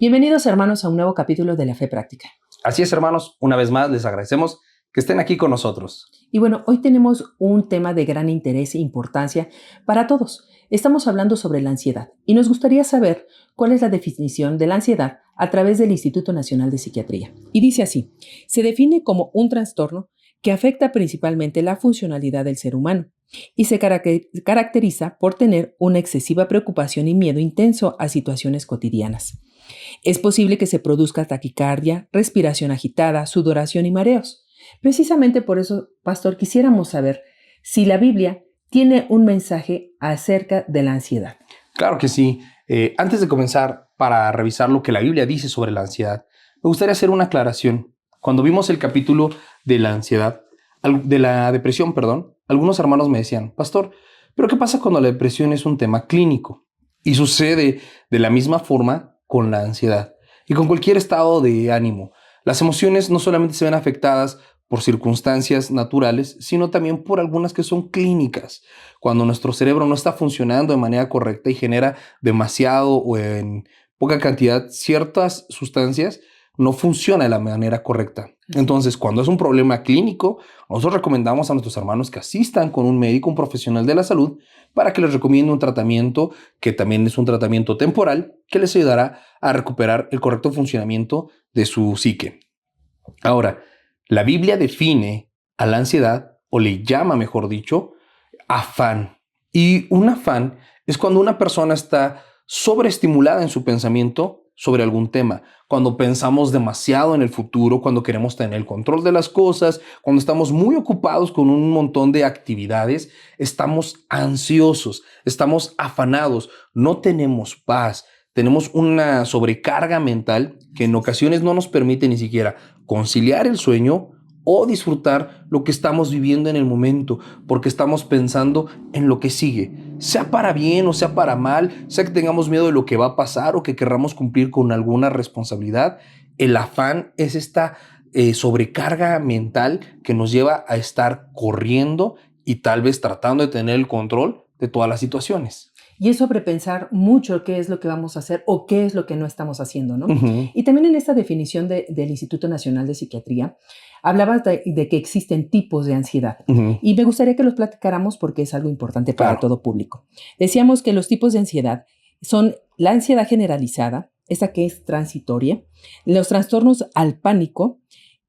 Bienvenidos, hermanos, a un nuevo capítulo de La Fe Práctica. Así es, hermanos, una vez más les agradecemos que estén aquí con nosotros. Y bueno, hoy tenemos un tema de gran interés e importancia para todos. Estamos hablando sobre la ansiedad y nos gustaría saber cuál es la definición de la ansiedad a través del Instituto Nacional de Psiquiatría. Y dice así: se define como un trastorno que afecta principalmente la funcionalidad del ser humano y se caracteriza por tener una excesiva preocupación y miedo intenso a situaciones cotidianas. Es posible que se produzca taquicardia, respiración agitada, sudoración y mareos. Precisamente por eso, pastor, quisiéramos saber si la Biblia tiene un mensaje acerca de la ansiedad. Claro que sí. Antes de comenzar, para revisar lo que la Biblia dice sobre la ansiedad, me gustaría hacer una aclaración. Cuando vimos el capítulo de la ansiedad, de la depresión, algunos hermanos me decían: pastor, ¿pero qué pasa cuando la depresión es un tema clínico? Y sucede de la misma forma con la ansiedad y con cualquier estado de ánimo. Las emociones no solamente se ven afectadas por circunstancias naturales, sino también por algunas que son clínicas. Cuando nuestro cerebro no está funcionando de manera correcta y genera demasiado o en poca cantidad ciertas sustancias, no funciona de la manera correcta. Entonces, cuando es un problema clínico, nosotros recomendamos a nuestros hermanos que asistan con un médico, un profesional de la salud, para que les recomiende un tratamiento que también es un tratamiento temporal que les ayudará a recuperar el correcto funcionamiento de su psique. Ahora, la Biblia define a la ansiedad, o le llama, mejor dicho, afán. Y un afán es cuando una persona está sobreestimulada en su pensamiento sobre algún tema, cuando pensamos demasiado en el futuro, cuando queremos tener el control de las cosas, cuando estamos muy ocupados con un montón de actividades, estamos ansiosos, estamos afanados, no tenemos paz, tenemos una sobrecarga mental que en ocasiones no nos permite ni siquiera conciliar el sueño o disfrutar lo que estamos viviendo en el momento, porque estamos pensando en lo que sigue, sea para bien o sea para mal, sea que tengamos miedo de lo que va a pasar o que querramos cumplir con alguna responsabilidad. El afán es esta sobrecarga mental que nos lleva a estar corriendo y tal vez tratando de tener el control de todas las situaciones. Y es sobrepensar mucho qué es lo que vamos a hacer o qué es lo que no estamos haciendo, ¿no? Uh-huh. Y también en esta definición del Instituto Nacional de Psiquiatría, hablabas de que existen tipos de ansiedad. Uh-huh. Y me gustaría que los platicáramos porque es algo importante para Claro. todo público. Decíamos que los tipos de ansiedad son la ansiedad generalizada, esa que es transitoria, los trastornos al pánico,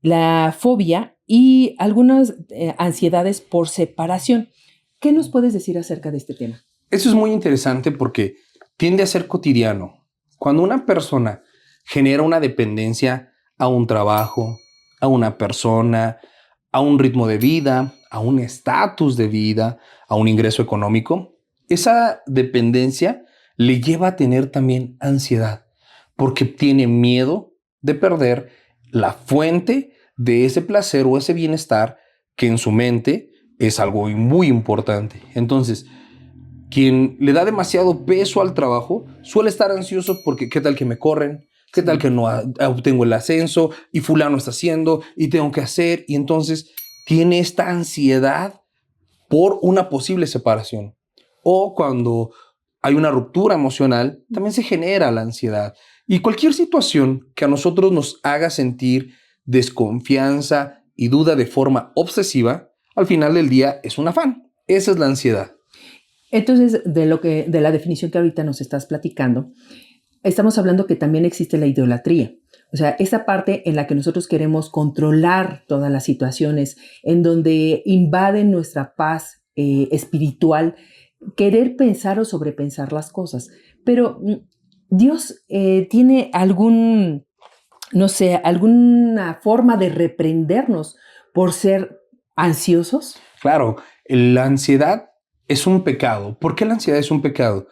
la fobia y algunas ansiedades por separación. ¿Qué nos puedes decir acerca de este tema? Eso es muy interesante porque tiende a ser cotidiano. Cuando una persona genera una dependencia a un trabajo, a una persona, a un ritmo de vida, a un estatus de vida, a un ingreso económico, esa dependencia le lleva a tener también ansiedad porque tiene miedo de perder la fuente de ese placer o ese bienestar que en su mente es algo muy importante. Entonces, quien le da demasiado peso al trabajo suele estar ansioso porque ¿qué tal que me corren? ¿Qué tal que no obtengo el ascenso? Y fulano está haciendo y tengo que hacer. Y entonces tiene esta ansiedad por una posible separación. O cuando hay una ruptura emocional, también se genera la ansiedad. Y cualquier situación que a nosotros nos haga sentir desconfianza y duda de forma obsesiva, al final del día es un afán. Esa es la ansiedad. Entonces, de la definición que ahorita nos estás platicando, estamos hablando que también existe la idolatría. O sea, esa parte en la que nosotros queremos controlar todas las situaciones, en donde invaden nuestra paz espiritual, querer pensar o sobrepensar las cosas. Pero Dios tiene alguna forma de reprendernos por ser ansiosos. Claro, la ansiedad es un pecado. ¿Por qué la ansiedad es un pecado?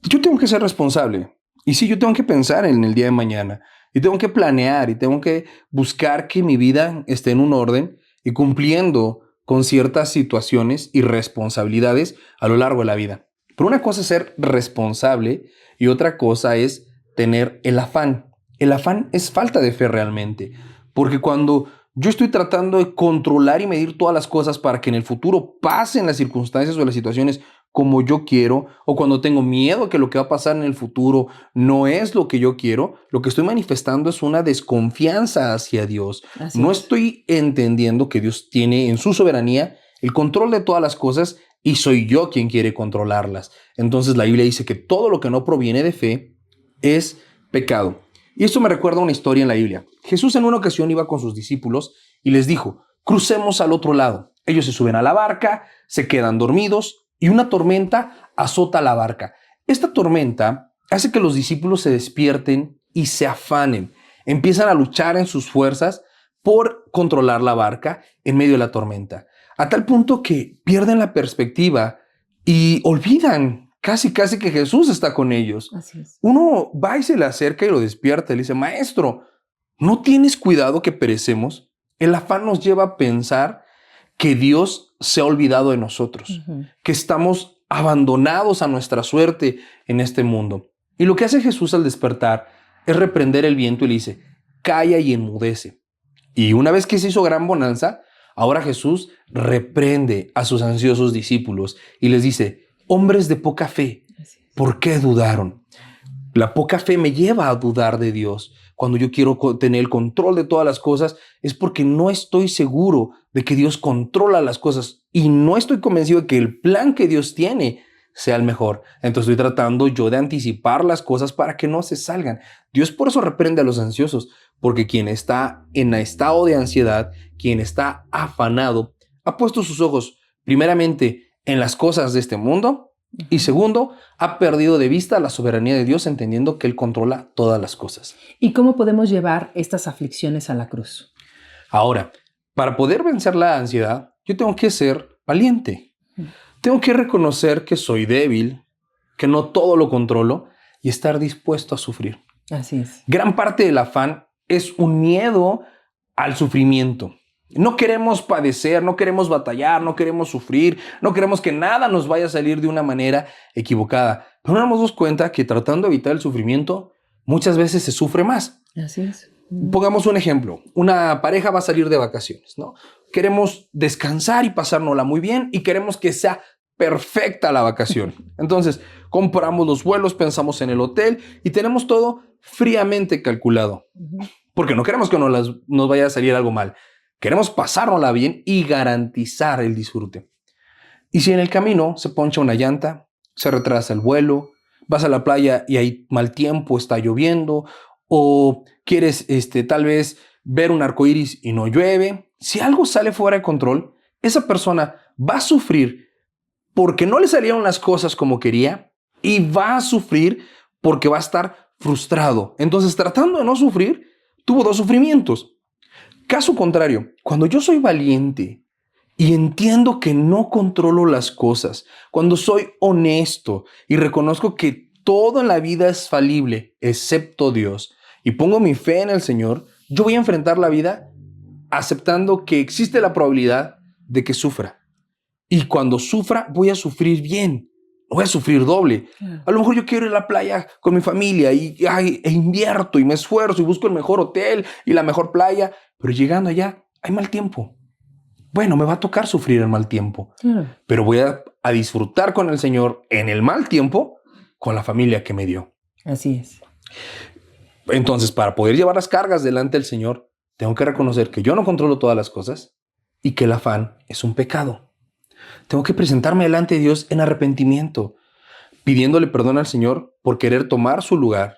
Yo tengo que ser responsable. Y sí, yo tengo que pensar en el día de mañana. Y tengo que planear y tengo que buscar que mi vida esté en un orden y cumpliendo con ciertas situaciones y responsabilidades a lo largo de la vida. Pero una cosa es ser responsable y otra cosa es tener el afán. El afán es falta de fe realmente. Porque cuando yo estoy tratando de controlar y medir todas las cosas para que en el futuro pasen las circunstancias o las situaciones como yo quiero, o cuando tengo miedo que lo que va a pasar en el futuro no es lo que yo quiero, lo que estoy manifestando es una desconfianza hacia Dios. Así No es. estoy entendiendo que Dios tiene en su soberanía el control de todas las cosas y soy yo quien quiere controlarlas. Entonces la Biblia dice que todo lo que no proviene de fe es pecado. Y esto me recuerda a una historia en la Biblia. Jesús en una ocasión iba con sus discípulos y les dijo: crucemos al otro lado. Ellos se suben a la barca, se quedan dormidos y una tormenta azota la barca. Esta tormenta hace que los discípulos se despierten y se afanen. Empiezan a luchar en sus fuerzas por controlar la barca en medio de la tormenta, a tal punto que pierden la perspectiva y olvidan casi que Jesús está con ellos. Así es. Uno va y se le acerca y lo despierta y le dice: maestro, ¿no tienes cuidado que perecemos? El afán nos lleva a pensar que Dios se ha olvidado de nosotros, que estamos abandonados a nuestra suerte en este mundo. Y lo que hace Jesús al despertar es reprender el viento y le dice: calla y enmudece. Y una vez que se hizo gran bonanza, ahora Jesús reprende a sus ansiosos discípulos y les dice: hombres de poca fe, ¿por qué dudaron? La poca fe me lleva a dudar de Dios. Cuando yo quiero tener el control de todas las cosas, es porque no estoy seguro de que Dios controla las cosas y no estoy convencido de que el plan que Dios tiene sea el mejor. Entonces estoy tratando yo de anticipar las cosas para que no se salgan. Dios por eso reprende a los ansiosos, porque quien está en estado de ansiedad, quien está afanado, ha puesto sus ojos primeramente en las cosas de este mundo y segundo, ha perdido de vista la soberanía de Dios, entendiendo que Él controla todas las cosas. ¿Y cómo podemos llevar estas aflicciones a la cruz? Ahora, para poder vencer la ansiedad, yo tengo que ser valiente. Tengo que reconocer que soy débil, que no todo lo controlo y estar dispuesto a sufrir. Así es. Gran parte del afán es un miedo al sufrimiento. No queremos padecer, no queremos batallar, no queremos sufrir, no queremos que nada nos vaya a salir de una manera equivocada. Pero no nos damos cuenta que tratando de evitar el sufrimiento, muchas veces se sufre más. Así es. Pongamos un ejemplo. Una pareja va a salir de vacaciones, ¿no? Queremos descansar y pasárnosla muy bien y queremos que sea perfecta la vacación. Entonces, compramos los vuelos, pensamos en el hotel y tenemos todo fríamente calculado. Porque no queremos que nos vaya a salir algo mal. Queremos pasárnosla bien y garantizar el disfrute. Y si en el camino se poncha una llanta, se retrasa el vuelo, vas a la playa y hay mal tiempo, está lloviendo, o quieres tal vez ver un arco iris y no llueve, si algo sale fuera de control, esa persona va a sufrir porque no le salieron las cosas como quería y va a sufrir porque va a estar frustrado. Entonces, tratando de no sufrir, tuvo dos sufrimientos. Caso contrario, cuando yo soy valiente y entiendo que no controlo las cosas, cuando soy honesto y reconozco que todo en la vida es falible, excepto Dios, y pongo mi fe en el Señor, yo voy a enfrentar la vida aceptando que existe la probabilidad de que sufra. Y cuando sufra, voy a sufrir bien, voy a sufrir doble. A lo mejor yo quiero ir a la playa con mi familia y invierto y me esfuerzo y busco el mejor hotel y la mejor playa, pero llegando allá hay mal tiempo. Bueno, me va a tocar sufrir el mal tiempo, pero voy a disfrutar con el Señor en el mal tiempo con la familia que me dio. Así es. Entonces, para poder llevar las cargas delante del Señor, tengo que reconocer que yo no controlo todas las cosas y que el afán es un pecado. Tengo que presentarme delante de Dios en arrepentimiento, pidiéndole perdón al Señor por querer tomar su lugar,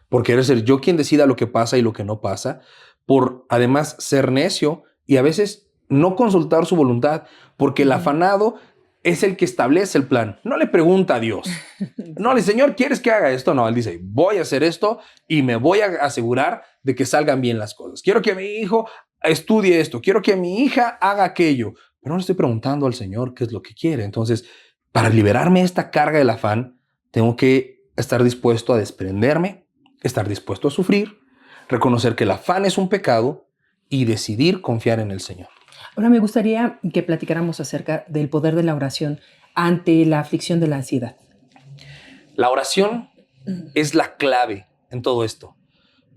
por querer ser yo quien decida lo que pasa y lo que no pasa, por además ser necio y a veces no consultar su voluntad, porque el afanado es el que establece el plan. No le pregunta a Dios. No le dice: Señor, ¿quieres que haga esto? No, él dice: voy a hacer esto y me voy a asegurar de que salgan bien las cosas. Quiero que mi hijo estudie esto. Quiero que mi hija haga aquello. Pero no le estoy preguntando al Señor qué es lo que quiere. Entonces, para liberarme de esta carga del afán, tengo que estar dispuesto a desprenderme, estar dispuesto a sufrir, reconocer que el afán es un pecado y decidir confiar en el Señor. Ahora me gustaría que platicáramos acerca del poder de la oración ante la aflicción de la ansiedad. La oración es la clave en todo esto,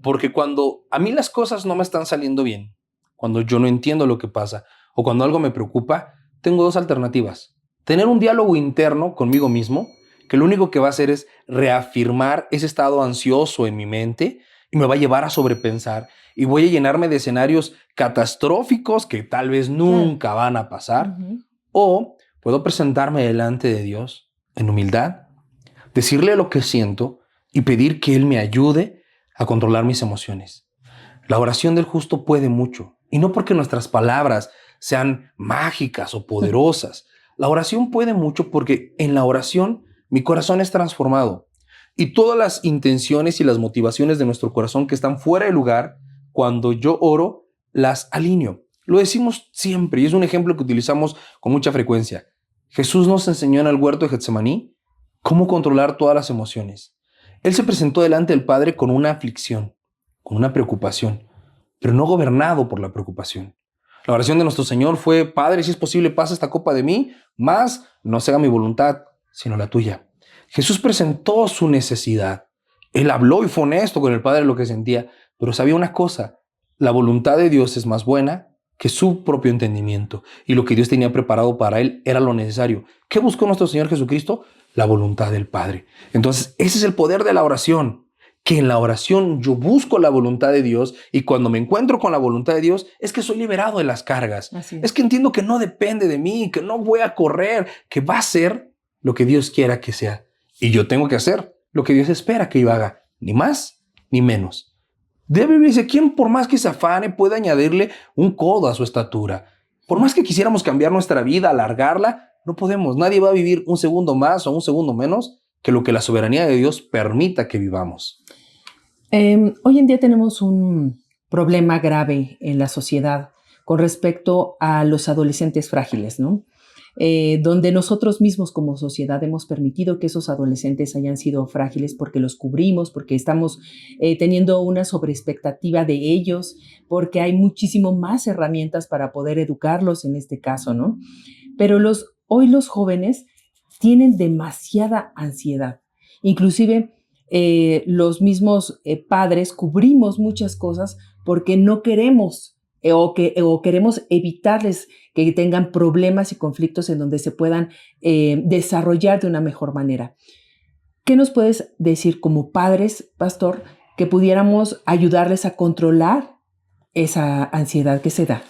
porque cuando a mí las cosas no me están saliendo bien, cuando yo no entiendo lo que pasa o cuando algo me preocupa, tengo dos alternativas. tener un diálogo interno conmigo mismo, que lo único que va a hacer es reafirmar ese estado ansioso en mi mente y me va a llevar a sobrepensar y voy a llenarme de escenarios catastróficos que tal vez nunca van a pasar. Ujú. O puedo presentarme delante de Dios en humildad, decirle lo que siento y pedir que Él me ayude a controlar mis emociones. La oración del justo puede mucho, y no porque nuestras palabras sean mágicas o poderosas. La oración puede mucho porque en la oración mi corazón es transformado y todas las intenciones y las motivaciones de nuestro corazón que están fuera de lugar, cuando yo oro, las alineo. Lo decimos siempre y es un ejemplo que utilizamos con mucha frecuencia. Jesús nos enseñó en el huerto de Getsemaní cómo controlar todas las emociones. Él se presentó delante del Padre con una aflicción, con una preocupación, pero no gobernado por la preocupación. La oración de nuestro Señor fue: Padre, si es posible, pasa esta copa de mí, mas no se haga mi voluntad, sino la tuya. Jesús presentó su necesidad. Él habló y fue honesto con el Padre de lo que sentía, pero sabía una cosa: la voluntad de Dios es más buena que su propio entendimiento, y lo que Dios tenía preparado para él era lo necesario. ¿Qué buscó nuestro Señor Jesucristo? La voluntad del Padre. Entonces, ese es el poder de la oración, que en la oración yo busco la voluntad de Dios, y cuando me encuentro con la voluntad de Dios es que soy liberado de las cargas. Así Es que entiendo que no depende de mí, que no voy a correr, que va a ser lo que Dios quiera que sea. Y yo tengo que hacer lo que Dios espera que yo haga, ni más ni menos. De la Biblia dice: ¿quién por más que se afane puede añadirle un codo a su estatura? Por más que quisiéramos cambiar nuestra vida, alargarla, no podemos. Nadie va a vivir un segundo más o un segundo menos que lo que la soberanía de Dios permita que vivamos. Hoy en día tenemos un problema grave en la sociedad con respecto a los adolescentes frágiles, ¿no? Donde nosotros mismos como sociedad hemos permitido que esos adolescentes hayan sido frágiles porque los cubrimos, porque estamos teniendo una sobreexpectativa de ellos, porque hay muchísimo más herramientas para poder educarlos en este caso, ¿no? Pero hoy los jóvenes tienen demasiada ansiedad. Inclusive los mismos padres cubrimos muchas cosas porque no queremos o queremos evitarles que tengan problemas y conflictos en donde se puedan desarrollar de una mejor manera. ¿Qué nos puedes decir como padres, pastor, que pudiéramos ayudarles a controlar esa ansiedad que se da?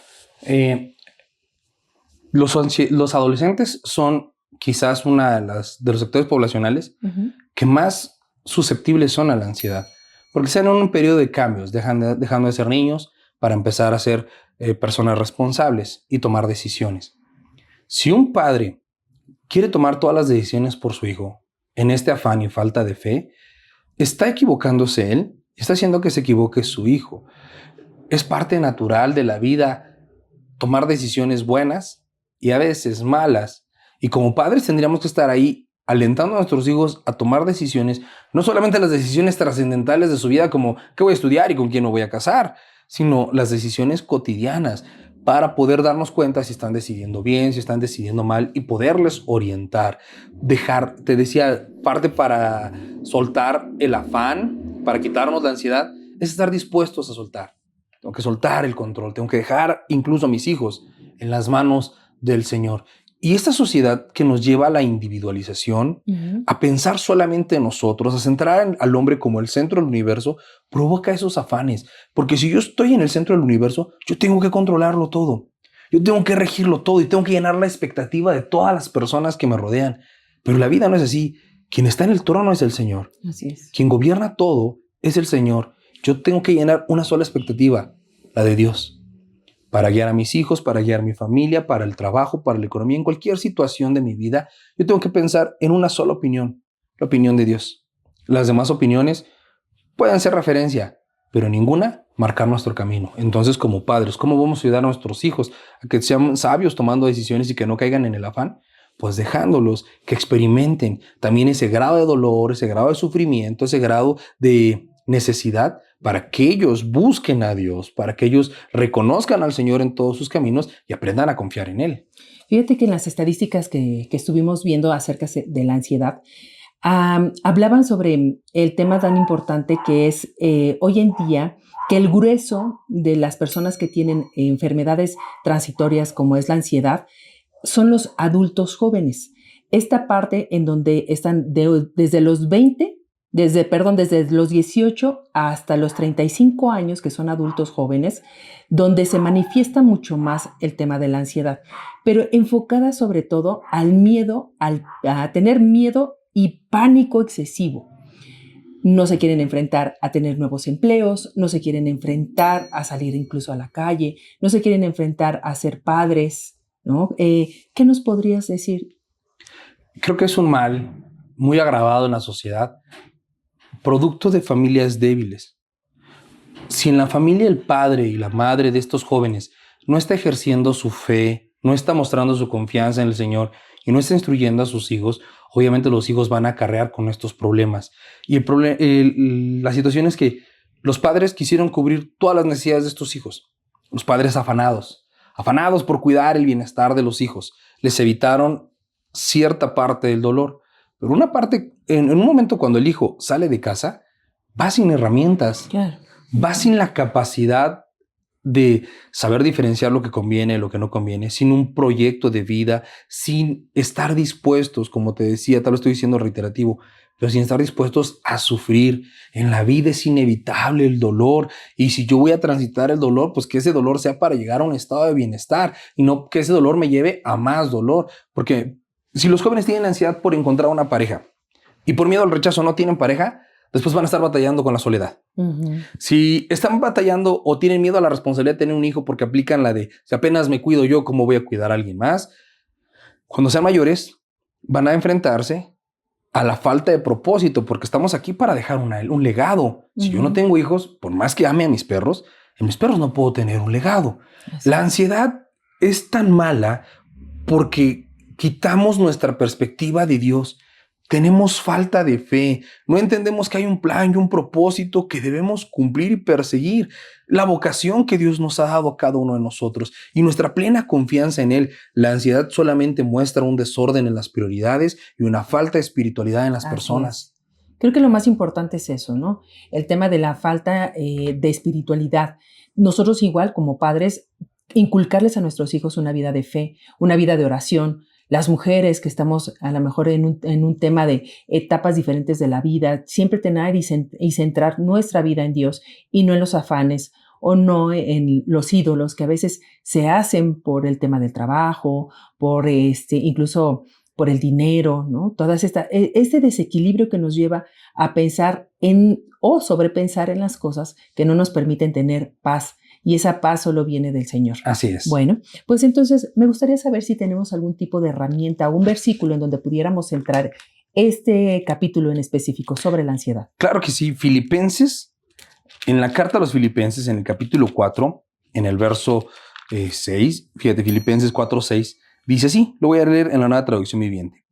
Los adolescentes son quizás una de los sectores poblacionales que más susceptibles son a la ansiedad, porque están en un periodo de cambios, dejando de ser niños para empezar a ser personas responsables y tomar decisiones. Si un padre quiere tomar todas las decisiones por su hijo en este afán y falta de fe, está equivocándose él, está haciendo que se equivoque su hijo. Es parte natural de la vida tomar decisiones buenas y a veces malas, y como padres tendríamos que estar ahí alentando a nuestros hijos a tomar decisiones, no solamente las decisiones trascendentales de su vida como qué voy a estudiar y con quién me voy a casar, sino las decisiones cotidianas para poder darnos cuenta si están decidiendo bien, si están decidiendo mal y poderles orientar. Te decía, parte para soltar el afán, para quitarnos la ansiedad, es estar dispuestos a soltar. Tengo que soltar el control, tengo que dejar incluso a mis hijos en las manos del Señor. Y esta sociedad que nos lleva a la individualización, a pensar solamente en nosotros, a centrar al hombre como el centro del universo, provoca esos afanes. Porque si yo estoy en el centro del universo, yo tengo que controlarlo todo. Yo tengo que regirlo todo y tengo que llenar la expectativa de todas las personas que me rodean. Pero la vida no es así. Quien está en el trono es el Señor. Así es. Quien gobierna todo es el Señor. Yo tengo que llenar una sola expectativa, la de Dios. Para guiar a mis hijos, para guiar a mi familia, para el trabajo, para la economía, en cualquier situación de mi vida, yo tengo que pensar en una sola opinión, la opinión de Dios. Las demás opiniones pueden ser referencia, pero ninguna marcar nuestro camino. Entonces, como padres, ¿cómo vamos a ayudar a nuestros hijos a que sean sabios tomando decisiones y que no caigan en el afán? Pues dejándolos que experimenten también ese grado de dolor, ese grado de sufrimiento, ese grado de necesidad, para que ellos busquen a Dios, para que ellos reconozcan al Señor en todos sus caminos y aprendan a confiar en Él. Fíjate que en las estadísticas que estuvimos viendo acerca de la ansiedad, hablaban sobre el tema tan importante que es hoy en día que el grueso de las personas que tienen enfermedades transitorias como es la ansiedad son los adultos jóvenes. Esta parte en donde están desde los 20, desde los 18 hasta los 35 años, que son adultos jóvenes, donde se manifiesta mucho más el tema de la ansiedad, pero enfocada sobre todo al miedo, a tener miedo y pánico excesivo. No se quieren enfrentar a tener nuevos empleos, no se quieren enfrentar a salir incluso a la calle, no se quieren enfrentar a ser padres, ¿no? ¿Qué nos podrías decir? Creo que es un mal muy agravado en la sociedad, producto de familias débiles. Si en la familia el padre y la madre de estos jóvenes no está ejerciendo su fe, no está mostrando su confianza en el Señor y no está instruyendo a sus hijos, obviamente los hijos van a acarrear con estos problemas. Y la situación es que los padres quisieron cubrir todas las necesidades de estos hijos. Los padres afanados por cuidar el bienestar de los hijos. Les evitaron cierta parte del dolor. Pero una parte, en un momento cuando el hijo sale de casa, va sin herramientas, Claro. va sin la capacidad de saber diferenciar lo que conviene, lo que no conviene, sin un proyecto de vida, sin estar dispuestos, como te decía, tal vez estoy diciendo reiterativo, pero sin estar dispuestos a sufrir. En la vida es inevitable el dolor, y si yo voy a transitar el dolor, pues que ese dolor sea para llegar a un estado de bienestar y no que ese dolor me lleve a más dolor, porque si los jóvenes tienen ansiedad por encontrar una pareja y por miedo al rechazo no tienen pareja, después van a estar batallando con la soledad. Uh-huh. Si están batallando o tienen miedo a la responsabilidad de tener un hijo porque aplican la de si apenas me cuido yo, ¿cómo voy a cuidar a alguien más? Cuando sean mayores, van a enfrentarse a la falta de propósito, porque estamos aquí para dejar un legado. Si yo no tengo hijos, por más que ame a mis perros, en mis perros no puedo tener un legado. Así. La ansiedad es tan mala porque quitamos nuestra perspectiva de Dios. Tenemos falta de fe, no entendemos que hay un plan y un propósito que debemos cumplir y perseguir, la vocación que Dios nos ha dado a cada uno de nosotros y nuestra plena confianza en Él. La ansiedad solamente muestra un desorden en las prioridades y una falta de espiritualidad en las personas. Creo que lo más importante es eso, ¿no? El tema de la falta de espiritualidad. Nosotros igual como padres, inculcarles a nuestros hijos una vida de fe, una vida de oración. Las mujeres que estamos a lo mejor en un tema de etapas diferentes de la vida, siempre tener y centrar nuestra vida en Dios y no en los afanes o no en los ídolos que a veces se hacen por el tema del trabajo, por incluso por el dinero, ¿no? Este desequilibrio que nos lleva a pensar o sobrepensar en las cosas que no nos permiten tener paz. Y esa paz solo viene del Señor. Así es. Bueno, pues entonces me gustaría saber si tenemos algún tipo de herramienta o un versículo en donde pudiéramos centrar este capítulo en específico sobre la ansiedad. Claro que sí. Filipenses, en la carta a los Filipenses, en el capítulo 4, en el verso 6, fíjate, Filipenses 4:6, dice así, lo voy a leer en la Nueva Traducción Viviente.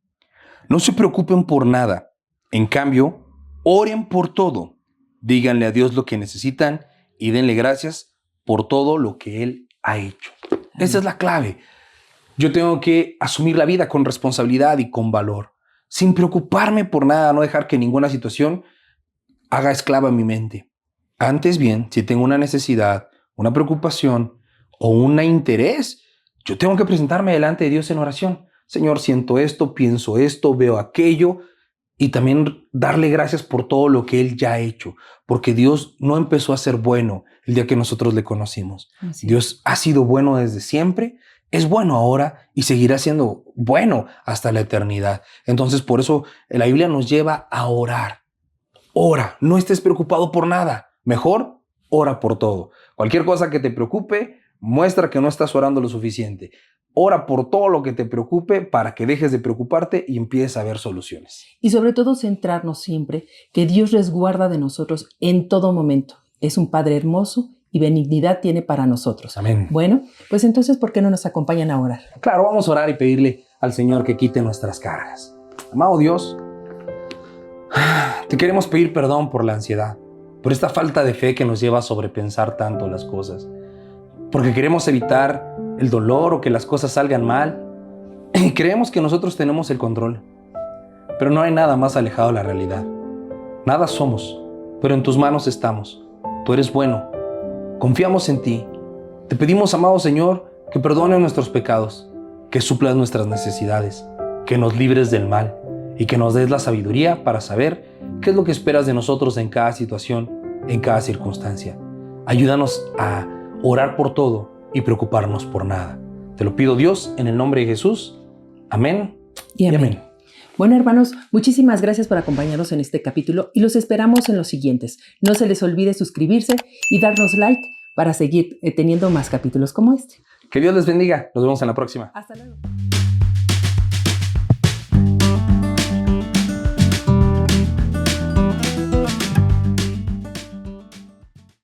No se preocupen por nada. En cambio, oren por todo. Díganle a Dios lo que necesitan y denle gracias por todo lo que Él ha hecho. Esa es la clave. Yo tengo que asumir la vida con responsabilidad y con valor, sin preocuparme por nada, no dejar que ninguna situación haga esclava mi mente. Antes bien, si tengo una necesidad, una preocupación o un interés, yo tengo que presentarme delante de Dios en oración. Señor, siento esto, pienso esto, veo aquello, y también darle gracias por todo lo que Él ya ha hecho, porque Dios no empezó a ser bueno el día que nosotros le conocimos. Así. Dios ha sido bueno desde siempre, es bueno ahora y seguirá siendo bueno hasta la eternidad. Entonces, por eso la Biblia nos lleva a orar. Ora, no estés preocupado por nada. Mejor, ora por todo. Cualquier cosa que te preocupe, muestra que no estás orando lo suficiente. Ora por todo lo que te preocupe para que dejes de preocuparte y empieces a ver soluciones. Y sobre todo centrarnos siempre que Dios resguarda de nosotros en todo momento. Es un Padre hermoso y benignidad tiene para nosotros. Amén. Bueno, pues entonces, ¿por qué no nos acompañan a orar? Claro, vamos a orar y pedirle al Señor que quite nuestras cargas. Amado Dios, te queremos pedir perdón por la ansiedad, por esta falta de fe que nos lleva a sobrepensar tanto las cosas, porque queremos evitar el dolor o que las cosas salgan mal y creemos que nosotros tenemos el control, pero no hay nada más alejado de la realidad. Nada somos, pero en tus manos estamos. Tú eres bueno, confiamos en ti. Te pedimos, amado Señor, que perdones nuestros pecados que suplas nuestras necesidades, que nos libres del mal y que nos des la sabiduría para saber qué es lo que esperas de nosotros en cada situación, en cada circunstancia. Ayúdanos a orar por todo y preocuparnos por nada. Te lo pido, Dios, en el nombre de Jesús. Amén y amén. Bueno, hermanos, muchísimas gracias por acompañarnos en este capítulo y los esperamos en los siguientes. No se les olvide suscribirse y darnos like para seguir teniendo más capítulos como este. Que Dios les bendiga. Nos vemos en la próxima. Hasta luego.